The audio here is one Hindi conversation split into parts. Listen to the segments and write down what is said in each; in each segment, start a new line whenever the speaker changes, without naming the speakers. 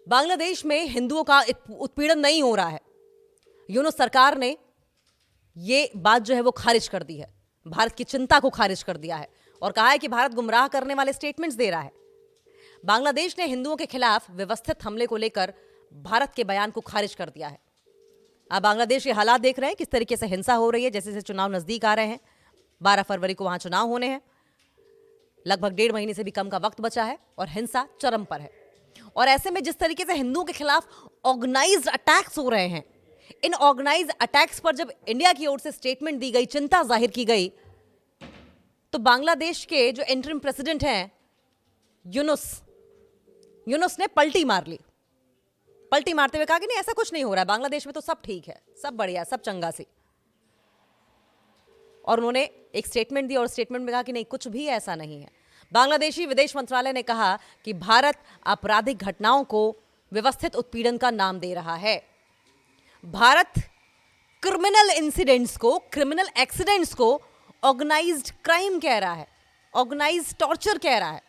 बांग्लादेश में हिंदुओं का उत्पीड़न नहीं हो रहा है। यूनुस सरकार ने ये बात जो है वो खारिज कर दी है, भारत की चिंता को खारिज कर दिया है और कहा है कि भारत गुमराह करने वाले स्टेटमेंट्स दे रहा है। बांग्लादेश ने हिंदुओं के खिलाफ व्यवस्थित हमले को लेकर भारत के बयान को खारिज कर दिया है। आप बांग्लादेश के हालात देख रहे हैं, किस तरीके से हिंसा हो रही है। जैसे जैसे चुनाव नजदीक आ रहे हैं, 12 फरवरी को वहां चुनाव होने हैं, लगभग 1.5 महीने से भी कम का वक्त बचा है और हिंसा चरम पर है। और ऐसे में जिस तरीके से हिंदुओं के खिलाफ ऑर्गेनाइज्ड अटैक्स हो रहे हैं, इन ऑर्गेनाइज्ड अटैक्स पर जब इंडिया की ओर से स्टेटमेंट दी गई, चिंता जाहिर की गई, तो बांग्लादेश के जो इंटरिम प्रेसिडेंट हैं यूनुस ने पलटी मार ली। पलटी मारते हुए कहा कि नहीं, ऐसा कुछ नहीं हो रहा है, बांग्लादेश में तो सब ठीक है, सब बढ़िया, सब चंगा सी। और उन्होंने एक स्टेटमेंट दी और स्टेटमेंट में कहा कि नहीं, कुछ भी ऐसा नहीं है। बांग्लादेशी विदेश मंत्रालय ने कहा कि भारत आपराधिक घटनाओं को व्यवस्थित उत्पीड़न का नाम दे रहा है। भारत क्रिमिनल इंसिडेंट्स को, क्रिमिनल एक्सीडेंट्स को ऑर्गेनाइज्ड क्राइम कह रहा है, ऑर्गेनाइज्ड टॉर्चर कह रहा है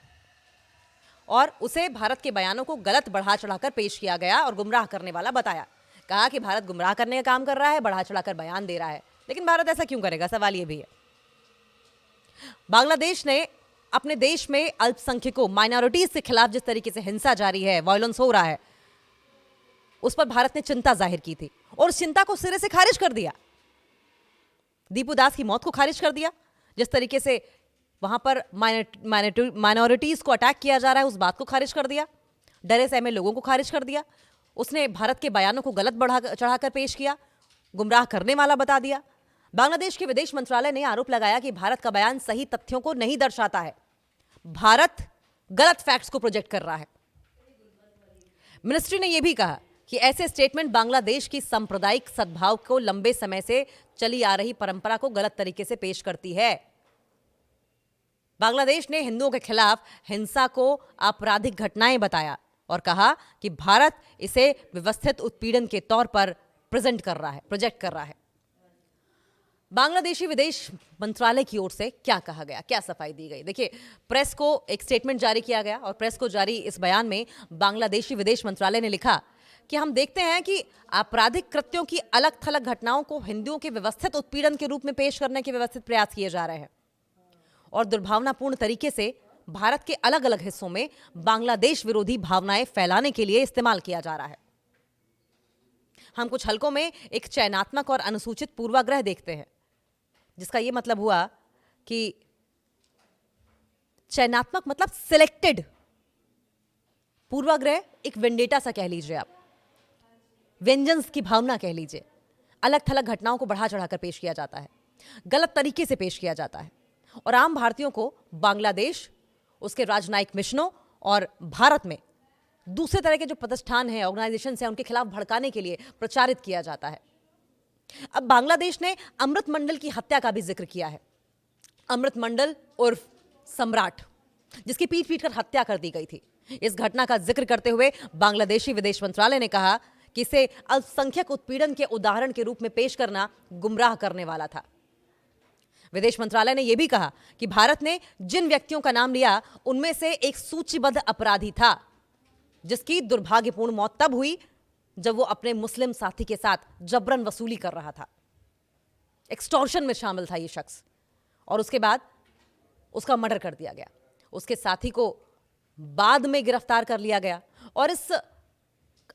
और उसे भारत के बयानों को गलत बढ़ा चढ़ाकर पेश किया गया और गुमराह करने वाला बताया। कहा कि भारत गुमराह करने का काम कर रहा है, बढ़ा चढ़ाकर बयान दे रहा है। लेकिन भारत ऐसा क्यों करेगा, सवाल यह भी है। बांग्लादेश ने अपने देश में अल्पसंख्यकों, माइनॉरिटीज के खिलाफ जिस तरीके से हिंसा जारी है, वायलेंस हो रहा है, उस पर भारत ने चिंता जाहिर की थी और उस चिंता को सिरे से खारिज कर दिया। दीपू दास की मौत को खारिज कर दिया, जिस तरीके से वहां पर माइनॉरिटीज को अटैक किया जा रहा है, उस बात को खारिज कर दिया। डरे सहमे लोगों को खारिज कर दिया। उसने भारत के बयानों को गलत बढ़ा चढ़ाकर पेश किया, गुमराह करने वाला बता दिया। बांग्लादेश के विदेश मंत्रालय ने आरोप लगाया कि भारत का बयान सही तथ्यों को नहीं दर्शाता है, भारत गलत फैक्ट्स को प्रोजेक्ट कर रहा है। मिनिस्ट्री ने यह भी कहा कि ऐसे स्टेटमेंट बांग्लादेश की सांप्रदायिक सद्भाव को, लंबे समय से चली आ रही परंपरा को गलत तरीके से पेश करती है। बांग्लादेश ने हिंदुओं के खिलाफ हिंसा को आपराधिक घटनाएं बताया और कहा कि भारत इसे व्यवस्थित उत्पीड़न के तौर पर प्रेजेंट कर रहा है, प्रोजेक्ट कर रहा है। बांग्लादेशी विदेश मंत्रालय की ओर से क्या कहा गया, क्या सफाई दी गई, देखिए। प्रेस को एक स्टेटमेंट जारी किया गया और प्रेस को जारी इस बयान में बांग्लादेशी विदेश मंत्रालय ने लिखा कि हम देखते हैं कि आपराधिक कृत्यों की अलग थलग घटनाओं को हिंदुओं के व्यवस्थित उत्पीड़न के रूप में पेश करने के व्यवस्थित प्रयास किए जा रहे हैं और दुर्भावनापूर्ण तरीके से भारत के अलग अलग हिस्सों में बांग्लादेश विरोधी भावनाएं फैलाने के लिए इस्तेमाल किया जा रहा है। हम कुछ हलकों में एक चयनात्मक और अनुसूचित पूर्वाग्रह देखते हैं, जिसका यह मतलब हुआ कि चयनात्मक मतलब सिलेक्टेड, पूर्वाग्रह एक वेंडेटा सा कह लीजिए, आप वेंजेंस की भावना कह लीजिए। अलग थलग घटनाओं को बढ़ा चढ़ाकर पेश किया जाता है, गलत तरीके से पेश किया जाता है और आम भारतीयों को बांग्लादेश, उसके राजनयिक मिशनों और भारत में दूसरे तरह के जो प्रतिष्ठान हैं, ऑर्गेनाइजेशन हैं, उनके खिलाफ भड़काने के लिए प्रचारित किया जाता है। अब बांग्लादेश ने अमृत मंडल की हत्या का भी जिक्र किया है। अमृत मंडल उर्फ सम्राट, जिसकी पीट पीट कर हत्या कर दी गई थी। इस घटना का जिक्र करते हुए बांग्लादेशी विदेश मंत्रालय ने कहा कि इसे अल्पसंख्यक उत्पीड़न के उदाहरण के रूप में पेश करना गुमराह करने वाला था। विदेश मंत्रालय ने यह भी कहा कि भारत ने जिन व्यक्तियों का नाम लिया, उनमें से एक सूचीबद्ध अपराधी था जिसकी दुर्भाग्यपूर्ण मौत तब हुई जब वो अपने मुस्लिम साथी के साथ जबरन वसूली कर रहा था। एक्सटॉर्शन में शामिल था ये शख्स और उसके बाद उसका मर्डर कर दिया गया। उसके साथी को बाद में गिरफ्तार कर लिया गया और इस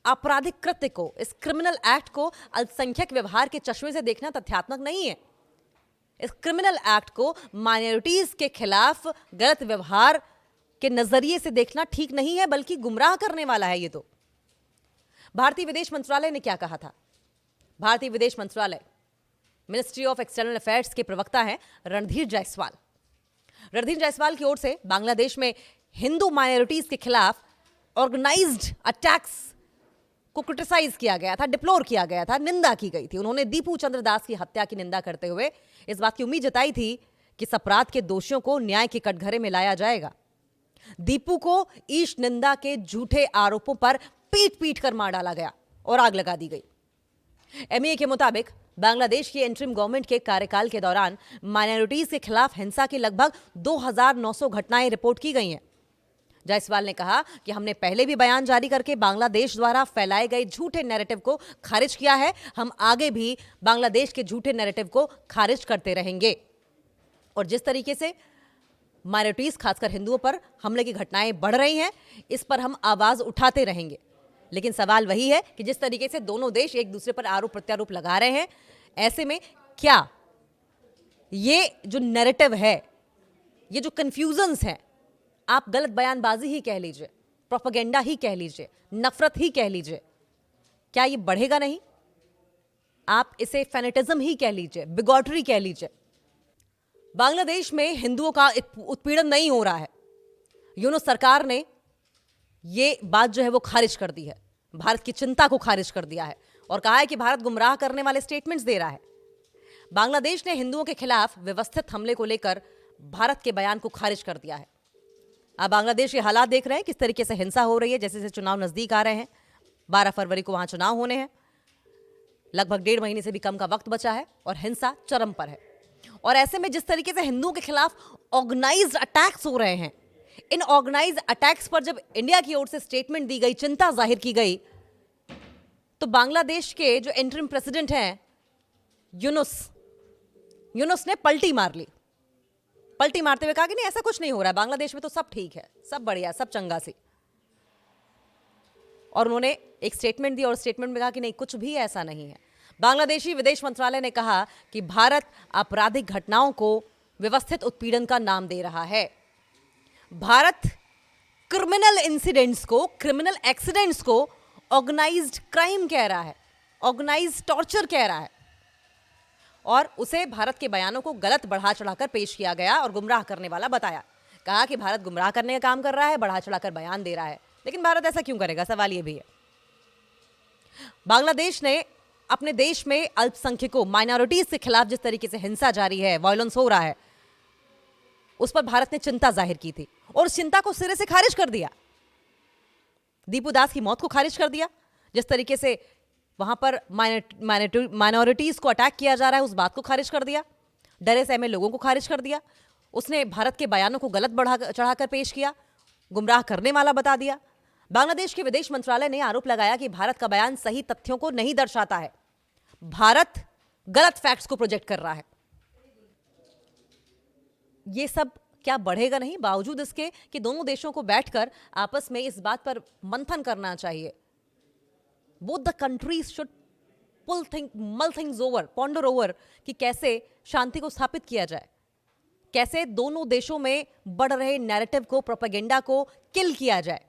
आपराधिक कृत्य को, इस क्रिमिनल एक्ट को अल्पसंख्यक व्यवहार के चश्मे से देखना तथ्यात्मक नहीं है। इस क्रिमिनल एक्ट को माइनॉरिटीज के खिलाफ गलत व्यवहार के नजरिए से देखना ठीक नहीं है, बल्कि गुमराह करने वाला है ये तो। भारतीय विदेश मंत्रालय ने क्या कहा था? भारतीय विदेश मंत्रालय, मिनिस्ट्री ऑफ एक्सटर्नल अफेयर्स के प्रवक्ता हैं रणधीर जायसवाल। रणधीर जायसवाल की ओर से बांग्लादेश में हिंदू माइनॉरिटीज के खिलाफ ऑर्गेनाइज्ड अटैक्स को क्रिटिसाइज किया गया था, डिप्लोर किया गया था, निंदा की गई थी। उन्होंने दीपू चंद्र दास की हत्या की निंदा करते हुए इस बात की उम्मीद जताई थी कि इस अपराध के दोषियों को न्याय के कटघरे में लाया जाएगा। दीपू को ईश निंदा के झूठे आरोपों पर पीट पीट कर मार डाला गया और आग लगा दी गई। एमईए के मुताबिक बांग्लादेश की इंटरिम गवर्नमेंट के कार्यकाल के दौरान माइनॉरिटीज के खिलाफ हिंसा की लगभग 2900 घटनाएं रिपोर्ट की गई हैं। जायसवाल ने कहा कि हमने पहले भी बयान जारी करके बांग्लादेश द्वारा फैलाए गए झूठे नैरेटिव को खारिज किया है। हम आगे भी बांग्लादेश के झूठे नैरेटिव को खारिज करते रहेंगे। और जिस तरीके से माइनॉरिटीज खासकर हिंदुओं पर हमले की घटनाएं बढ़ रही हैं, इस पर हम आवाज उठाते रहेंगे। लेकिन सवाल वही है कि जिस तरीके से दोनों देश एक दूसरे पर आरोप प्रत्यारोप लगा रहे हैं, ऐसे में क्या ये जो नैरेटिव है, ये जो कंफ्यूजन्स हैं, आप गलत बयानबाजी ही कह लीजिए, प्रोपेगेंडा ही कह लीजिए, नफरत ही कह लीजिए, क्या ये बढ़ेगा नहीं? आप इसे फैनेटिज्म ही कह लीजिए, बिगॉटरी कह लीजिए। बांग्लादेश में हिंदुओं का उत्पीड़न नहीं हो रहा है। यूनुस सरकार ने ये बात जो है वो खारिज कर दी है, भारत की चिंता को खारिज कर दिया है और कहा है कि भारत गुमराह करने वाले स्टेटमेंट्स दे रहा है। बांग्लादेश ने हिंदुओं के खिलाफ व्यवस्थित हमले को लेकर भारत के बयान को खारिज कर दिया है। आप बांग्लादेश के हालात देख रहे हैं, किस तरीके से हिंसा हो रही है। जैसे जैसे चुनाव नजदीक आ रहे हैं, 12 फरवरी को वहां चुनाव होने हैं, लगभग 1.5 महीने से भी कम का वक्त बचा है और हिंसा चरम पर है। और ऐसे में जिस तरीके से हिंदुओं के खिलाफ ऑर्गेनाइज्ड अटैक्स हो रहे हैं, इन ऑर्गेनाइज्ड अटैक्स पर जब इंडिया की ओर से स्टेटमेंट दी गई, चिंता जाहिर की गई, तो बांग्लादेश के जो इंटरिम प्रेसिडेंट हैं यूनुस ने पलटी मार ली। पलटी मारते हुए कहा कि नहीं, ऐसा कुछ नहीं हो रहा है, बांग्लादेश में तो सब ठीक है, सब बढ़िया, सब चंगा सी। और उन्होंने एक स्टेटमेंट दी और स्टेटमेंट में कहा कि नहीं, कुछ भी ऐसा नहीं है। बांग्लादेशी विदेश मंत्रालय ने कहा कि भारत आपराधिक घटनाओं को व्यवस्थित उत्पीड़न का नाम दे रहा है। भारत क्रिमिनल इंसिडेंट्स को, क्रिमिनल एक्सीडेंट्स को ऑर्गेनाइज्ड क्राइम कह रहा है, ऑर्गेनाइज्ड टॉर्चर कह रहा है। और उसे भारत के बयानों को गलत बढ़ा चढ़ाकर पेश किया गया और गुमराह करने वाला बताया। कहा कि भारत गुमराह करने का काम कर रहा है, बढ़ा चढ़ाकर बयान दे रहा है। लेकिन भारत ऐसा क्यों करेगा, सवाल यह भी है। बांग्लादेश ने अपने देश में अल्पसंख्यकों, माइनॉरिटीज के खिलाफ जिस तरीके से हिंसा जारी है, वायलेंस हो रहा है, उस पर भारत ने चिंता जाहिर की थी और उस चिंता को सिरे से खारिज कर दिया। दीपू दास की मौत को खारिज कर दिया, जिस तरीके से वहां पर माइनॉरिटीज को अटैक किया जा रहा है, उस बात को खारिज कर दिया। डरे सहमे लोगों को खारिज कर दिया। उसने भारत के बयानों को गलत बढ़ा चढ़ाकर पेश किया, गुमराह करने वाला बता दिया। बांग्लादेश के विदेश मंत्रालय ने आरोप लगाया कि भारत का बयान सही तथ्यों को नहीं दर्शाता है, भारत गलत फैक्ट्स को प्रोजेक्ट कर रहा है। ये सब क्या बढ़ेगा नहीं, बावजूद इसके कि दोनों देशों को बैठकर आपस में इस बात पर मंथन करना चाहिए। बोथ द कंट्रीज शुड मल थिंग्स ओवर, पॉन्डर ओवर, कि कैसे शांति को स्थापित किया जाए, कैसे दोनों देशों में बढ़ रहे नैरेटिव को, प्रोपेगेंडा को किल किया जाए।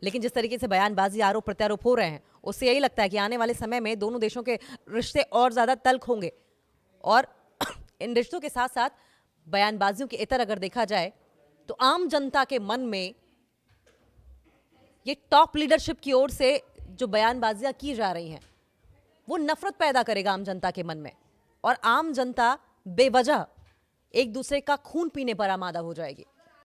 लेकिन जिस तरीके से बयानबाजी, आरोप प्रत्यारोप हो रहे हैं, उससे यही लगता है कि आने वाले समय में दोनों देशों के रिश्ते और ज्यादा तल्ख होंगे। और इन रिश्तों के साथ साथ बयानबाजियों के इतर अगर देखा जाए तो आम जनता के मन में ये टॉप लीडरशिप की ओर से जो बयानबाजियां की जा रही हैं, वो नफरत पैदा करेगा आम जनता के मन में, और आम जनता बेवजह एक दूसरे का खून पीने पर आमादा हो जाएगी।